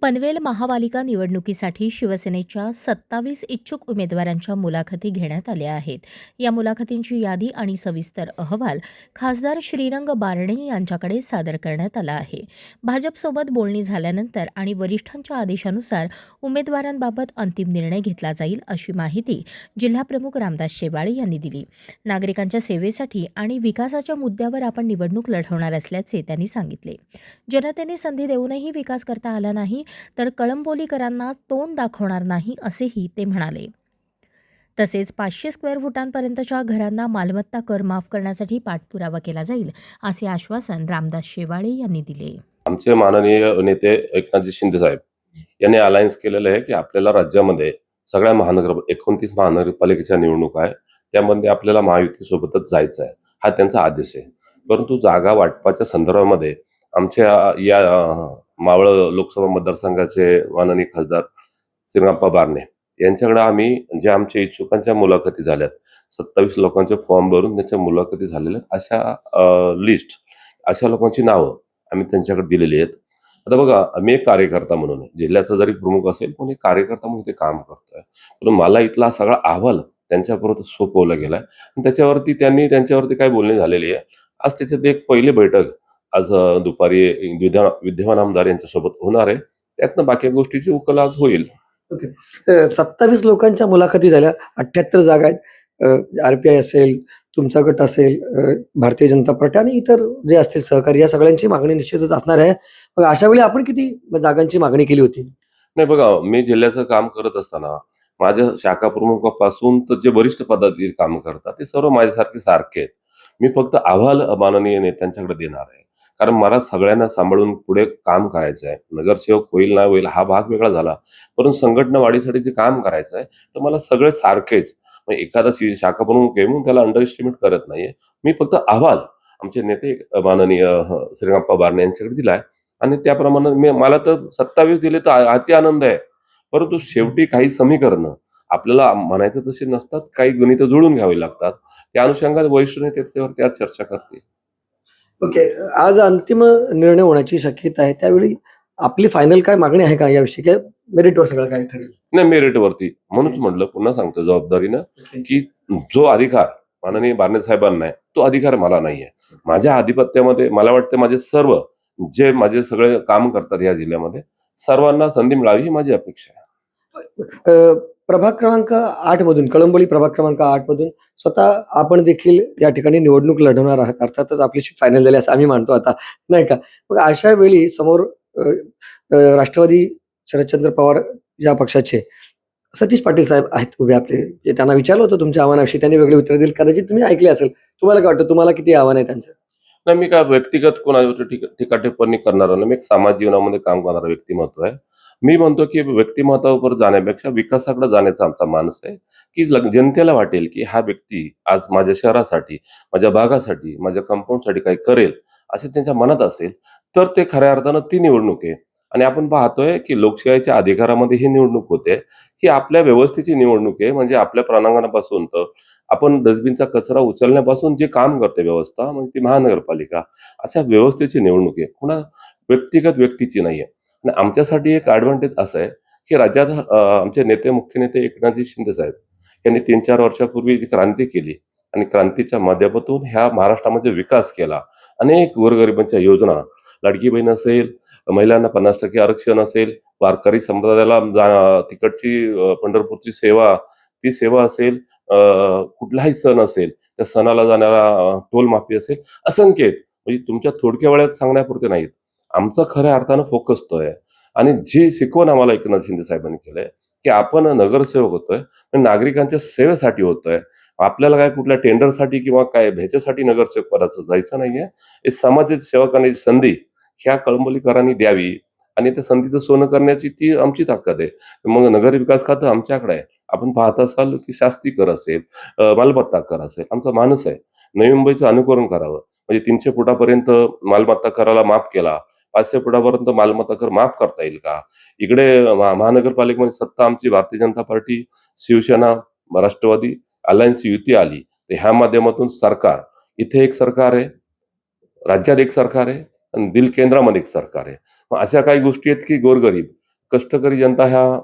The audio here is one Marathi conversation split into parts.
पनवेल महापालिका निवडणुकीसाठी शिवसेनेच्या 27 इच्छुक उमेदवारांच्या मुलाखती घेण्यात आल्या आहेत. या मुलाखतींची यादी आणि सविस्तर अहवाल खासदार श्रीरंग बारणे यांच्याकडे सादर करण्यात आला आहे. भाजपसोबत बोलणी झाल्यानंतर आणि वरिष्ठांच्या आदेशानुसार उमेदवारांबाबत अंतिम निर्णय घेतला जाईल, अशी माहिती जिल्हाप्रमुख रामदास शेवाळे यांनी दिली. नागरिकांच्या सेवेसाठी आणि विकासाच्या मुद्द्यावर आपण निवडणूक लढवणार असल्याचे त्यांनी सांगितले. जनतेने संधी देऊनही विकास करता आला नाही तर कळंबोलीकरांना तोंड दाखवणार नाही, असेही ते म्हणाले. तसेच 500 स्क्वेअर फुटांपर्यंतच्या घरांना मालमत्ता कर माफ करण्यासाठी पाठपुरावा केला जाईल, असे आश्वासन रामदास शेवाळे यांनी दिले. आमचे माननीय नेते एकनाथजी शिंदे साहेब यांनी अलायन्स केलेलं आहे की आपल्याला राज्यामध्ये सगळ्या 29 महानगरपालिकेच्या निवडणूक आहे, त्यामध्ये आपल्याला महायुतीसोबतच जायचं आहे, हा त्यांचा आदेश आहे. परंतु जागा वाटपाच्या संदर्भामध्ये आमच्या या मावळ लोकसभा मतदारसंघाचे माननीय खासदार श्रीरंगप्पा बारणे यांच्याकडे आम्ही जे आमच्या इच्छुकांच्या मुलाखती झाल्यात, 27 लोकांचे फॉर्म भरून त्यांच्या मुलाखती झालेल्या अशा लिस्ट, अशा लोकांची नावं आम्ही त्यांच्याकडे दिलेली आहेत. आता बघा, मी एक कार्यकर्ता म्हणून जिल्ह्याचा जरी प्रमुख असेल पण एक कार्यकर्ता म्हणून ते काम करतोय, पण मला इथला सगळा अहवाल त्यांच्यापर्यंत सोपवला गेलाय आणि त्याच्यावरती त्यांच्यावरती काय बोलणी झालेली आहे. आज त्याच्यात एक पहिली बैठक आज दुपारी विद्यमान आमदार यांच्यासोबत होणार आहे, त्यातनं बाकी गोष्टीची उकल आज होईल. ओके. 27 लोकांच्या मुलाखती झाल्या, 78 जागा आहेत. आरपीआय असेल, तुमचा गट असेल, भारतीय जनता पार्टी आणि इतर जे असतील सहकारी, या सगळ्यांची मागणी निश्चितच असणार आहे. मग अशा वेळी आपण किती जागांची मागणी केली होती? नाही बघा, मी जिल्ह्याचं काम करत असताना माझ्या शाखा प्रमुखापासून तर जे वरिष्ठ पदाधिकारी काम करतात ते सर्व माझ्यासारखे सारखे आहेत. मी फक्त अहवाल माननीय नेत्यांच्याकडे देणार आहे, कारण मला सगळ्यांना सांभाळून पुढे काम करायचं आहे. नगरसेवक होईल ना होईल हा भाग वेगळा झाला, परंतु संघटना वाढीसाठी जे काम करायचं आहे तर मला सगळे सारखेच, एखादा शाखा प्रमुख आहे म्हणून त्याला अंडर एस्टिमेट करत नाहीये. मी फक्त अहवाल आमचे नेते माननीय श्रीरंगप्पा बारणे यांच्याकडे दिलाय आणि त्याप्रमाणे मला तर 27 दिले तर अति आनंद आहे. परंतु शेवटी काही समीकरणं आपल्याला म्हणायचं तसे नसतात, काही गणितं जुळून घ्यावी लागतात. त्या अनुषंगाने वरिष्ठ नेते त्याच्यावर त्यात चर्चा करतील. ओके. आज अंतिम निर्णय होण्याची शक्यता आहे, त्यावेळी आपली फायनल काय मागणी आहे का याविषयी? काय मेरिटवर सगळं काय ठरेल? नाही, मेरिटवरती. म्हणूनच म्हटलं, पुन्हा सांगतो जबाबदारीनं, की जो अधिकार माननीय बारणे साहेबांना आहे तो अधिकार मला नाहीये. माझ्या आधिपत्यामध्ये मला वाटतं माझे सगळे काम करतात या जिल्ह्यामध्ये सर्वांना संधी मिळावी ही माझी अपेक्षा आहे. प्रभाग क्रमांक 8 मधून, कळंबोली प्रभाग क्रमांक 8 मधून स्वतः आपण देखील या ठिकाणी निवडणूक लढवणार आहात. अर्थातच आपली सीट फायनल झाली असं आम्ही मानतो आता, नाही का? मग अशा वेळी समोर राष्ट्रवादी शरदचंद्र पवार या पक्षाचे सतीश पाटील साहेब आहेत उभे आपले. त्यांना विचारलं होतं तुमच्या आव्हानाविषयी, त्यांनी वेगळे उत्तर दिले, कदाचित तुम्ही ऐकले असेल. तुम्हाला काय वाटतं, तुम्हाला किती आव्हान आहे त्यांचं? नाही, मी काय व्यक्तिगत कोणावर टीका-टिप्पणी करणारा नाही. मी एक समाज जीवनामध्ये काम करणारा व्यक्तिमत्व आहे. मी म्हणतो की व्यक्तिमत्वावर जाण्यापेक्षा विकासाकडे जाण्याचा आमचा मानस आहे, की जनतेला वाटेल की हा व्यक्ती आज माझ्या शहरासाठी, माझ्या भागासाठी, माझ्या कंपाऊंडसाठी काही करेल असे त्यांच्या मनात असेल तर ते खऱ्या अर्थानं ती निवडणूक आहे. आणि आपण पाहतोय की लोकशाहीच्या अधिकारामध्ये ही निवडणूक होते, ही आपल्या व्यवस्थेची निवडणूक आहे. म्हणजे आपल्या प्रांगणापासून तर आपण डस्टबिनचा कचरा उचलण्यापासून जे काम करते व्यवस्था, म्हणजे ती महानगरपालिका, अशा व्यवस्थेची निवडणूक आहे, पुन्हा व्यक्तिगत व्यक्तीची नाहीये. आणि आमच्यासाठी एक ॲडव्हान्टेज असं आहे की राज्यात आमचे नेते, मुख्य नेते एकनाथजी शिंदे साहेब यांनी 3-4 वर्षापूर्वी जी क्रांती केली आणि क्रांतीच्या माध्यमातून ह्या महाराष्ट्रामध्ये विकास केला. अनेक गोरगरिबांच्या योजना, लाडकी बहीण असेल, महिलांना 50% आरक्षण असेल, वारकरी संप्रदायाला तिकडची पंढरपूरची सेवा, ती सेवा असेल, कुठलाही सण असेल त्या सणाला जाणारा टोल माफी असेल, असंख्य आहेत. म्हणजे तुमच्या थोडक्या वेळात सांगण्यापुरते नाहीत. आमचा खऱ्या अर्थानं फोकस तो आहे. आणि जी शिकवण आम्हाला एकनाथ शिंदे साहेबांनी केलंय की आपण नगरसेवक होतोय, नागरिकांच्या सेवेसाठी होतोय. आपल्याला काय कुठल्या टेंडरसाठी किंवा काय ह्याच्यासाठी नगरसेवक पदाचं जायचं नाहीये. हे समाजाची सेवा करण्याची संधी ह्या कळंबोलीकरांनी द्यावी आणि त्या संधीचं सोनं करण्याची ती आमची ताकद आहे. मग नगर विकास खातं आमच्याकडे आहे. आपण पाहत असाल की शास्ती कर असेल, मालमत्ता कर असेल, आमचा मानस आहे नवी मुंबईचं अनुकरण करावं. म्हणजे 300 फुटापर्यंत मालमत्ता कराला माफ केला, 500 फुटापर्यंत मालमत्ता कर माफ करता येईल का? इकडे महानगरपालिकेमध्ये सत्ता आमची भारतीय जनता पार्टी, शिवसेना, राष्ट्रवादी अलायन्स युती आली, तर ह्या माध्यमातून सरकार, इथे एक सरकार आहे, राज्यात एक सरकार आहे, आणि दिल केंद्रामध्ये एक सरकार आहे. मग अशा काही गोष्टी आहेत की गोरगरीब, कष्टकरी जनता ह्या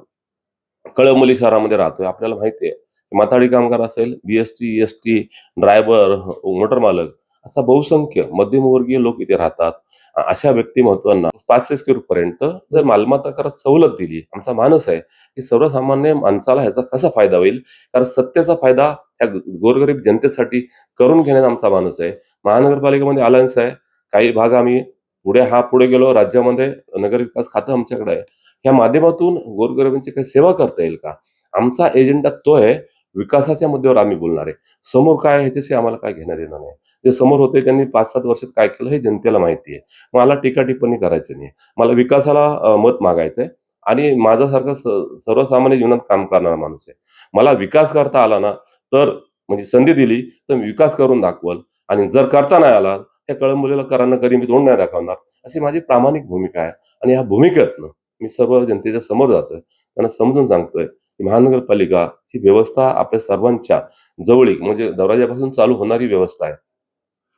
कळमली शहरामध्ये राहतोय. आपल्याला माहिती आहे, माथाडी कामगार असेल, बी-एस-टी, एस-टी, ड्रायव्हर, मोटर मालक असा बहुसंख्य मध्यमवर्गीय लोक इथे राहतात. अशा व्यक्तिमत्त्वांना 500 पर्यंत जर मालमत्ता करात सवलत दिली, आमचा मानस आहे, की सर्वसामान्य माणसाला ह्याचा कसा फायदा होईल? कारण सत्तेचा फायदा ह्या गोरगरीब जनतेसाठी करून घेण्याचा आमचा मानस आहे. महानगरपालिकेमध्ये अलायन्स आहे. काही भाग आम्ही पुढे गेलो राज्यामध्ये नगरविकास खातं आमच्याकडे आहे. या माध्यमातून गोरगरिबांची काही सेवा करता येईल का? आमचा एजेंडा तो आहे. विकासाच्या मुद्द्यावर आम्ही बोलणार आहे. समोर काय आहे ह्याच्याशी आम्हाला काय घेणं-देणं नाही. जे समोर होते त्यांनी 5-7 वर्षात काय केलं हे जनतेला माहिती आहे. मला टीका-टिप्पणी करायची नाही. मला विकासाला मत मागायचंय आणि माझ्यासारखा सर्वसामान्य जीवनात काम करणारा माणूस आहे. मला विकास करता आला ना, तर म्हणजे संधी दिली तर मी विकास करून दाखवल आणि जर करता नाही आला, त्या कळंबोलीला करांना कधी मी तोंड नाही दाखवणार. अशी माझी प्रामाणिक भूमिका आहे आणि ह्या भूमिकेतनं मी सर्व जनतेच्या समोर जातोय. त्यांना समजून सांगतोय, की महानगरपालिका ही व्यवस्था आपल्या सर्वांच्या जवळीक म्हणजे दरवाजापासून चालू होणारी व्यवस्था आहे.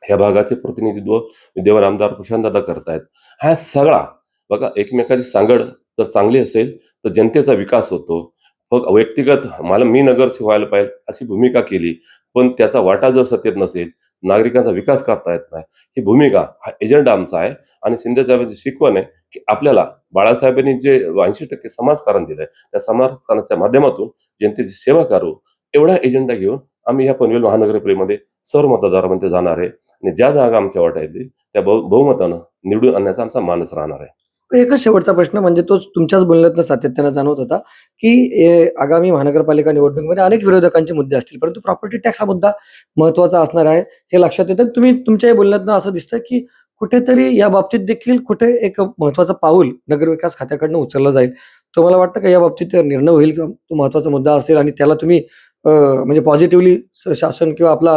ह्या भागाचे प्रतिनिधित्व विद्यमान आमदार प्रशांतदादा करतायत. हा सगळा बघा एकमेकाची सांगड जर चांगली असेल, तर जनतेचा विकास होतो. मग व्यक्तिगत मी नगरसेवक व्हायला पाहिजे अशी भूमिका केली, पण त्याचा वाटा जर सत्तेत नसेल, नागरिकांचा विकास करता येत नाही. ही भूमिका, हा एजेंडा आमचा आहे आणि शिंदेसाहेबांची शिकवण आहे, की आपल्याला बाळासाहेबांनी जे 80% समाजकारण दिलंय, त्या समाजकारणाच्या माध्यमातून जनतेची सेवा करू, एवढा एजेंडा घेऊन आम्ही या पनवेल महानगरपालिकेमध्ये सर्व मतदारांमध्ये जाणार आहे आणि ज्या जागा आमच्या वाट्यात येतील त्या बहुमतानं निवडून आणण्याचा आमचा मानस राहणार आहे. एकच शेवटचा प्रश्न म्हणजे तोच तुमच्याच बोलण्यातनं सातत्यानं जाणवत होता, की आगामी महानगरपालिका निवडणुकीमध्ये अनेक विरोधकांचे मुद्दे असतील, परंतु प्रॉपर्टी टॅक्स हा मुद्दा महत्त्वाचा असणार आहे, हे लक्षात येतं. तुम्ही तुमच्याही बोलण्यातनं असं दिसतं, की कुठेतरी या बाबतीत देखील कुठे एक महत्त्वाचं पाऊल नगरविकास खात्याकडनं उचललं जाईल. तुम्हाला वाटतं का या बाबतीत निर्णय होईल किंवा तो महत्त्वाचा मुद्दा असेल आणि त्याला तुम्ही म्हणजे पॉझिटिव्हली शासन किंवा आपला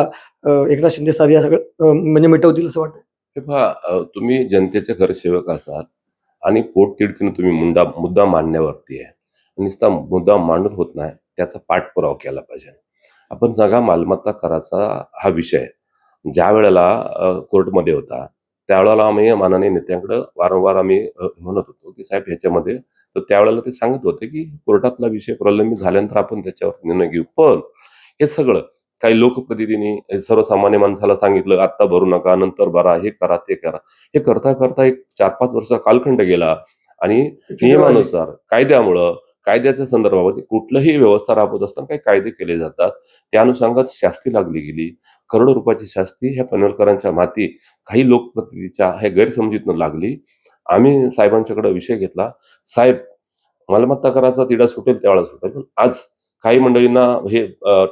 एकनाथ शिंदे साहेब या सगळं म्हणजे मिटवतील असं वाटतं? हे पहा तुम्ही जनतेचे खरे सेवक असाल आणि पोटतिडकीनं तुम्ही मुद्दा मांडण्यावरती आहे. नुसता मुद्दा मांडून होत नाही, त्याचा पाठपुरावा केला पाहिजे. आपण सांगा मालमत्ता कराचा हा विषय ज्यावेळेला कोर्टमध्ये होता, त्यावेळेला आम्ही माननीय नेत्यांकडं वारंवार आम्ही म्हणत होतो, की साहेब ह्याच्यामध्ये तर त्यावेळेला ते सांगत होते, की कोर्टातला विषय प्रलंबित झाल्यानंतर आपण त्याच्यावर निर्णय घेऊ. पण हे सगळं काही लोकप्रतिनिधींनी सर्वसामान्य माणसाला सांगितलं, "आत्ता भरू नका, नंतर भरा, हे करा, ते करा." हे करता एक 4-5 वर्षाचा कालखंड गेला आणि नियमानुसार कायद्याच्या संदर्भामध्ये कुठलीही व्यवस्था राबवत असताना काही कायदे केले जातात. त्या अनुषंगात शास्ती लागली गेली. करोडो रुपयाची शास्ती ह्या पनवेलकरांच्या माती काही लोकप्रतिनिधीच्या ह्या गैरसमजीतनं लागली. आम्ही साहेबांच्याकडे विषय घेतला. "साहेब, मालमत्ता कराचा तिढा सुटेल त्यावेळेला सुटेल. पण आज काही मंडळींना हे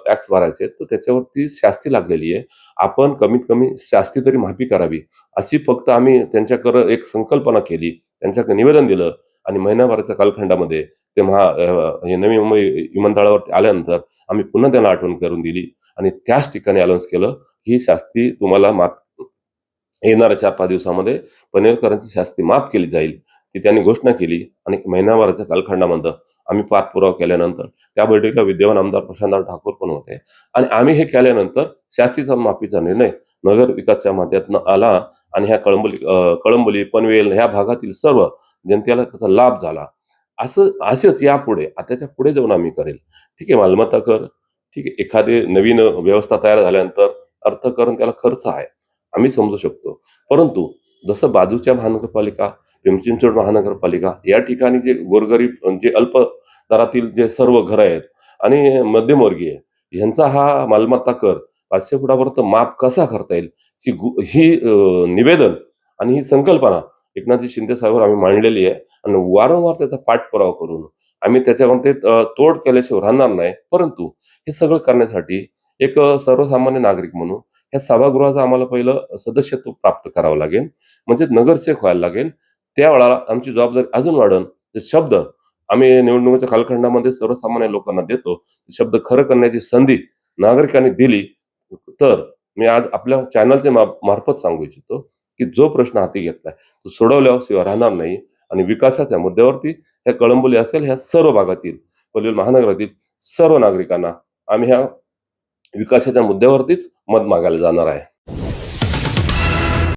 टॅक्स भरायचे आहेत, तर त्याच्यावरती शास्ती लागलेली आहे. आपण कमीत कमी शास्ती तरी माफी करावी." अशी फक्त आम्ही त्यांच्याकडं एक संकल्पना केली. त्यांच्याकडे निवेदन दिलं आणि महिनाभराच्या कालखंडामध्ये ते हे नवी मुंबई विमानतळावरती आल्यानंतर आम्ही पुन्हा त्यांना आठवण करून दिली आणि त्याच ठिकाणी अनाउन्स केलं, ही शास्ती तुम्हाला येणाऱ्या 4-5 दिवसामध्ये पनवेलकरांची शास्ती माफ केली जाईल. ती त्यांनी घोषणा केली आणि महिनाभराच्या कालखंडामध्ये आम्ही पाठपुरावा केल्यानंतर त्या बैठकीला विद्यमान आमदार प्रशांतदादा ठाकूर पण होते आणि आम्ही हे केल्यानंतर शास्तीचा माफीचा निर्णय नगर विकासच्या माध्यमातून आला आणि ह्या कळंबोली, पनवेल ह्या भागातील सर्व जनतेला त्याचा लाभ झाला. असेच यापुढे आताच्या पुढे जाऊन आम्ही करेल. ठीक आहे, मालमत्ता कर, ठीक आहे, एखादी नवीन व्यवस्था तयार झाल्यानंतर अर्थकारण त्याला खर्च आहे. आम्ही समजू शकतो. परंतु जसं बाजूच्या महानगरपालिका, पिंपरी-चिंचवड महानगरपालिका या ठिकाणी जे गोरगरीब जे अल्प दरातील जे सर्व घरं आहेत आणि मध्यमवर्गीय ह्यांचा हा मालमत्ता कर 500 फुटापर्यंत माफ कसा करता येईल ही निवेदन आणि ही संकल्पना एकनाथजी शिंदे साहेबांवर आम्ही मांडलेली आहे आणि वारंवार त्याचा पाठपुरावा करून आम्ही त्याच्यामध्ये तोड केल्याशिवाय राहणार नाही. परंतु हे सगळं करण्यासाठी एक सर्वसामान्य नागरिक म्हणून या सभागृहाचं आम्हाला पहिलं सदस्यत्व प्राप्त करावं लागेल. म्हणजे नगरसेवक व्हायला लागेल. त्यावेळेला आमची जबाबदारी अजून वाढेल. ते शब्द आम्ही निवडणुकीच्या कालखंडामध्ये सर्वसामान्य लोकांना देतो. ते शब्द खरं करण्याची संधी नागरिकांनी दिली, तर मी आज आपल्या चॅनलच्या मार्फत सांगू इच्छितो, की जो प्रश्न हाती घेतलाय तो सोडवल्याशिवाय राहणार नाही आणि विकासाच्या मुद्द्यावरती ह्या कळंबोली असेल, ह्या सर्व भागातील पनवेल महानगरातील सर्व नागरिकांना आम्ही ह्या विकासाच्या मुद्द्यावरतीच मत मागायला जाणार आहे.